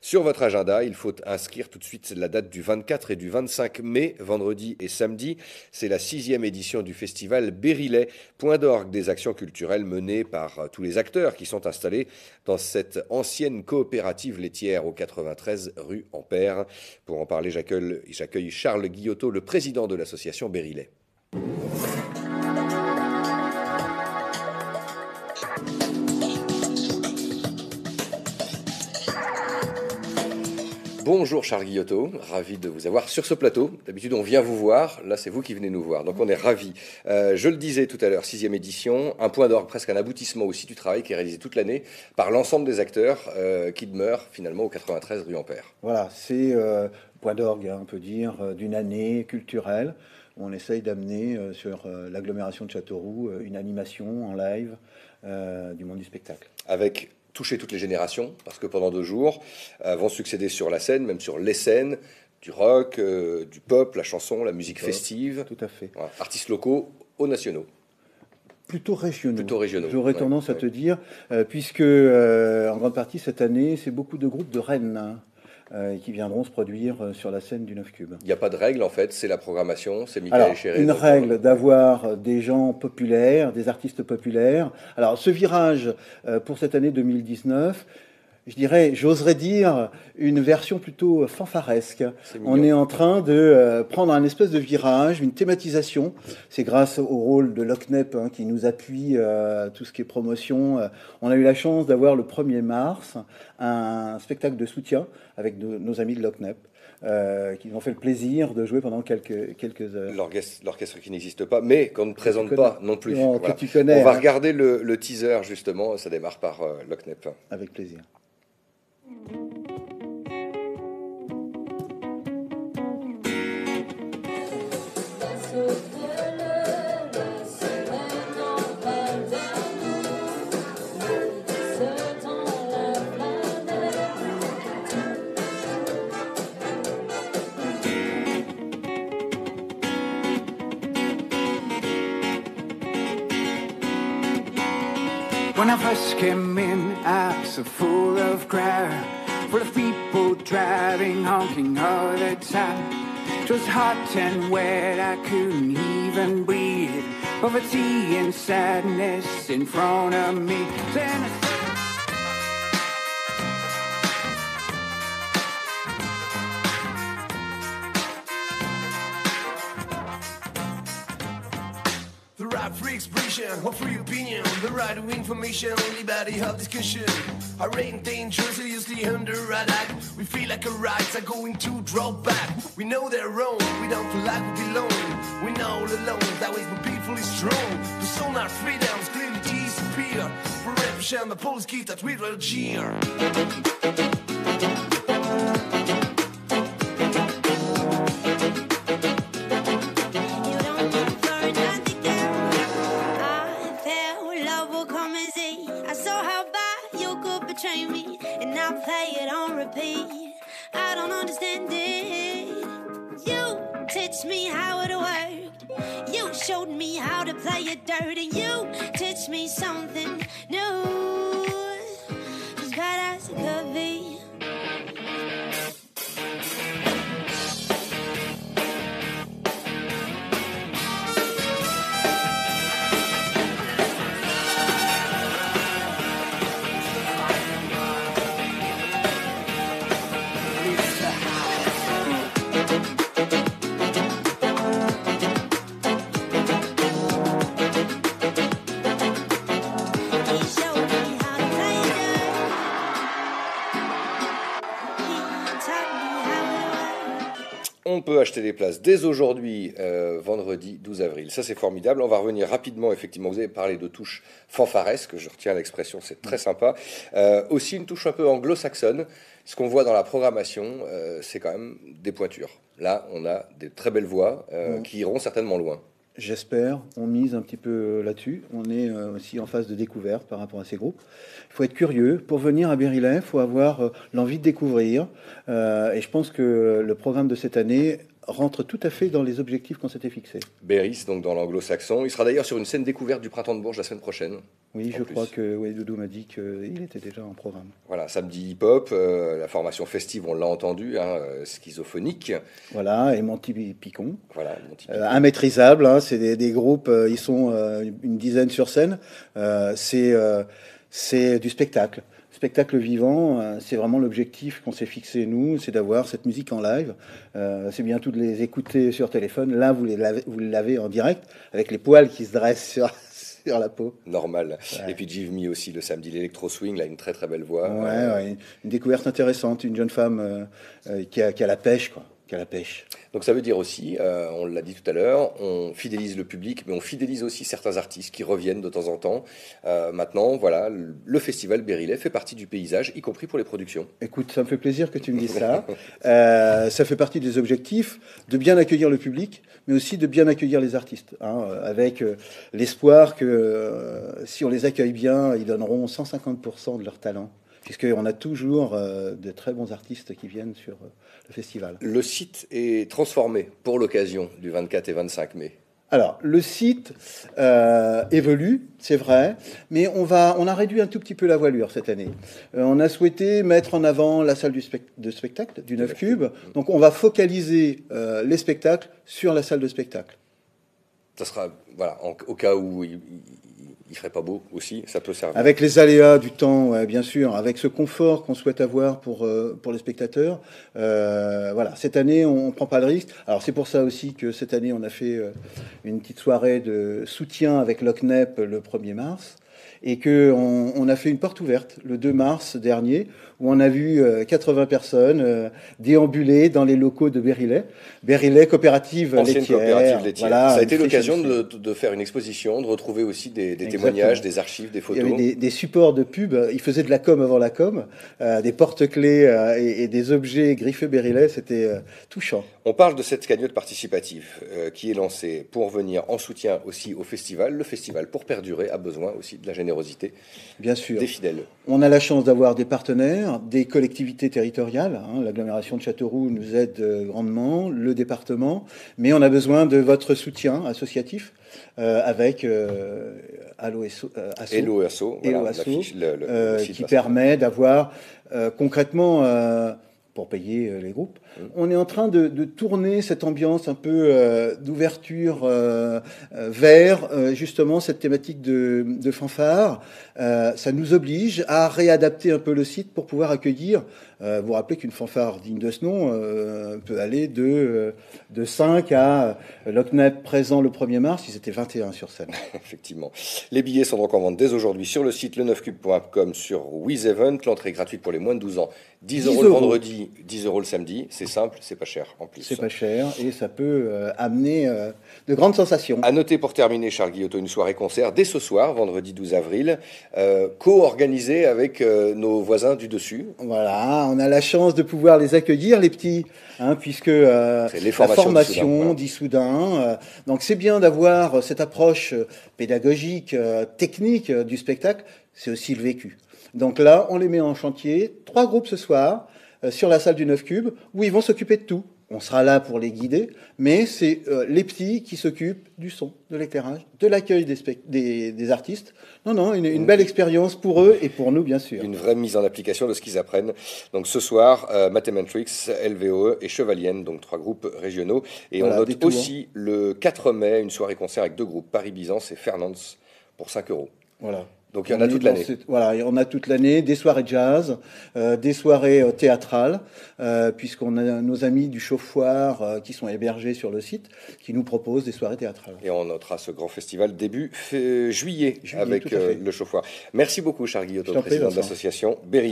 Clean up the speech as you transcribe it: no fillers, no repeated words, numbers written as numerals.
Sur votre agenda, il faut inscrire tout de suite la date du 24 et du 25 mai, vendredi et samedi. C'est la 6e édition du festival Berrillet, point d'orgue des actions culturelles menées par tous les acteurs qui sont installés dans cette ancienne coopérative laitière au 93 rue Ampère. Pour en parler, j'accueille Charles Guillotot, le président de l'association Berrillet. Bonjour Charles Guillotot, ravi de vous avoir sur ce plateau. D'habitude on vient vous voir, là c'est vous qui venez nous voir, donc on est ravis. Je le disais tout à l'heure, 6e édition, un point d'orgue, presque un aboutissement aussi du travail qui est réalisé toute l'année par l'ensemble des acteurs qui demeurent finalement au 93 rue Ampère. Voilà, c'est point d'orgue, on peut dire, d'une année culturelle. On essaye d'amener sur l'agglomération de Châteauroux une animation en live du monde du spectacle. Avec toucher toutes les générations, parce que pendant 2 jours vont succéder sur la scène, même sur les scènes, du rock, du pop, la chanson, la musique festive. Tout à fait. Voilà, artistes locaux aux nationaux. Plutôt régionaux. Plutôt régionaux. J'aurais tendance à te dire, puisque en grande partie cette année, c'est beaucoup de groupes de Rennes qui viendront se produire sur la scène du 9 Cube. Il n'y a pas de règle en fait, c'est la programmation, c'est Michael Chéret. Une règle d'avoir des gens populaires, des artistes populaires. Alors ce virage pour cette année 2019, je dirais, j'oserais dire, une version plutôt fanfaresque. On est en train de prendre un espèce de virage, une thématisation. C'est grâce au rôle de Locnep qui nous appuie tout ce qui est promotion. On a eu la chance d'avoir le 1er mars un spectacle de soutien avec nos amis de Locnep. Qui nous ont fait le plaisir de jouer pendant quelques heures. L'orchestre qui n'existe pas, mais qu'on ne présente pas non plus. Non, voilà. que tu connais. On va regarder le teaser justement, ça démarre par Locnep. Avec plaisir. When I first came in, I was so full of crowd, full of people driving, honking all the time. It was hot and wet, I couldn't even breathe. Poverty and sadness in front of me. Free expression, or free opinion, the right of information, liberty of discussion. Our ain't dangerous, seriously under attack. We feel like our rights are going to draw back. We know they're wrong, we don't feel like we belong. We know all alone that we're peacefully strong. To soon our freedoms clearly disappear. For repression, the police keep that we will cheer. I don't understand it. You teach me how it worked. You showed me how to play it dirty. You teach me something new. As bad as it could be. On peut acheter des places dès aujourd'hui, vendredi 12 avril. Ça, c'est formidable. On va revenir rapidement, effectivement. Vous avez parlé de touche fanfaresque, je retiens l'expression, c'est très sympa. Aussi une touche un peu anglo-saxonne. Ce qu'on voit dans la programmation, c'est quand même des pointures. Là, on a des très belles voix qui iront certainement loin. J'espère, on mise un petit peu là-dessus. On est aussi en phase de découverte par rapport à ces groupes. Il faut être curieux. Pour venir à Berrillet, il faut avoir l'envie de découvrir. Et je pense que le programme de cette année rentre tout à fait dans les objectifs qu'on s'était fixés. Berris, donc dans l'anglo-saxon. Il sera d'ailleurs sur une scène découverte du Printemps de Bourges la semaine prochaine. Oui, En je plus. crois que Doudou m'a dit qu'il était déjà en programme. Voilà, samedi hip-hop, la formation festive, on l'a entendu, hein, schizophonique. Voilà, et Monty Picon. Voilà, mon petit Immaîtrisables, hein, c'est des groupes, ils sont une dizaine sur scène. C'est du spectacle. Spectacle vivant, c'est vraiment l'objectif qu'on s'est fixé, nous, c'est d'avoir cette musique en live. C'est bien tout de les écouter sur téléphone. Là, vous l'avez en direct, avec les poils qui se dressent sur la peau. normal. Ouais. Et puis Give Me aussi le samedi, l'électro-swing, là, une très très belle voix. Ouais, une découverte intéressante, une jeune femme qui a la pêche, quoi. Qui a la pêche. Donc ça veut dire aussi, on l'a dit tout à l'heure, on fidélise le public, mais on fidélise aussi certains artistes qui reviennent de temps en temps. Maintenant, voilà, le festival Bérillet fait partie du paysage, y compris pour les productions. Écoute, ça me fait plaisir que tu me dises ça. Ça fait partie des objectifs de bien accueillir le public, mais aussi de bien accueillir les artistes, hein, avec l'espoir que si on les accueille bien, ils donneront 150% de leur talent, puisqu'on a toujours de très bons artistes qui viennent sur le festival. Le site est transformé pour l'occasion du 24 et 25 mai. Alors, le site évolue, c'est vrai, mais on a réduit un tout petit peu la voilure cette année. On a souhaité mettre en avant la salle de spectacle du 9 Cubes. Donc, on va focaliser les spectacles sur la salle de spectacle. Ça sera, voilà, au cas où il ferait pas beau aussi, ça peut servir. Avec les aléas du temps, ouais, bien sûr, avec ce confort qu'on souhaite avoir pour les spectateurs. Voilà, cette année, on ne prend pas le risque. Alors, c'est pour ça aussi que cette année, on a fait une petite soirée de soutien avec l'OCNEP le 1er mars. Et qu'on a fait une porte ouverte le 2 mars dernier, où on a vu 80 personnes déambuler dans les locaux de Bérillet. Bérillet, coopérative Ancienne laitière. coopérative laitière. Voilà, ça a été une friche l'occasion industrielle. de faire une exposition, de retrouver aussi des Exactement. témoignages, des archives, des Il y photos. avait des supports de pub. Ils faisaient de la com avant la com, des porte-clés et des objets griffés Bérillet. C'était touchant. On parle de cette cagnotte participative qui est lancée pour venir en soutien aussi au festival. Le festival, pour perdurer, a besoin aussi de la générosité Bien sûr. des fidèles. On a la chance d'avoir des partenaires, des collectivités territoriales. Hein, l'agglomération de Châteauroux nous aide grandement, le département. Mais on a besoin de votre soutien associatif avec Allo Asso, Hello Asso, Hello voilà, Asso, l'affiche, le site qui va permet d'avoir concrètement, pour payer les groupes, on est en train de tourner cette ambiance un peu d'ouverture vers justement cette thématique de fanfare. Ça nous oblige à réadapter un peu le site pour pouvoir accueillir. Vous vous rappelez qu'une fanfare digne de ce nom peut aller de 5 à l'OCNEP présent le 1er mars, ils étaient 21 sur scène. Effectivement. Les billets sont donc en vente dès aujourd'hui sur le site le9cube.com, sur WizEvent. L'entrée est gratuite pour les moins de 12 ans. 10 euros le vendredi, 10 euros le samedi. C'est simple, c'est pas cher en plus. C'est pas cher et ça peut amener de grandes sensations. À noter pour terminer, Charles Guillotot, une soirée-concert dès ce soir, vendredi 12 avril, co-organisée avec nos voisins du dessus. Voilà, on a la chance de pouvoir les accueillir, les petits, hein, puisque la formation d'Issoudun. Donc c'est bien d'avoir cette approche pédagogique, technique du spectacle, c'est aussi le vécu. Donc là, on les met en chantier, 3 groupes ce soir, sur la salle du 9 Cubes, où ils vont s'occuper de tout. On sera là pour les guider, mais c'est les petits qui s'occupent du son, de l'éclairage, de l'accueil des artistes. Non, une belle expérience pour eux et pour nous, bien sûr. Une vraie mise en application de ce qu'ils apprennent. Donc ce soir, Mathematrix, LVOE et Chevalienne, donc 3 groupes régionaux. Et voilà, on note aussi le 4 mai, une soirée-concert avec 2 groupes, Paris-Byzance et Fernand's, pour 5 euros. Voilà. Donc il y en a toute l'année. Voilà, on a toute l'année des soirées jazz, des soirées théâtrales, puisqu'on a nos amis du Chauffoir qui sont hébergés sur le ssite, qui nous proposent des soirées théâtrales. Et on notera ce grand festival début juillet avec le Chauffoir. Merci beaucoup, Charles Guillotot, président de l'association Bérillet.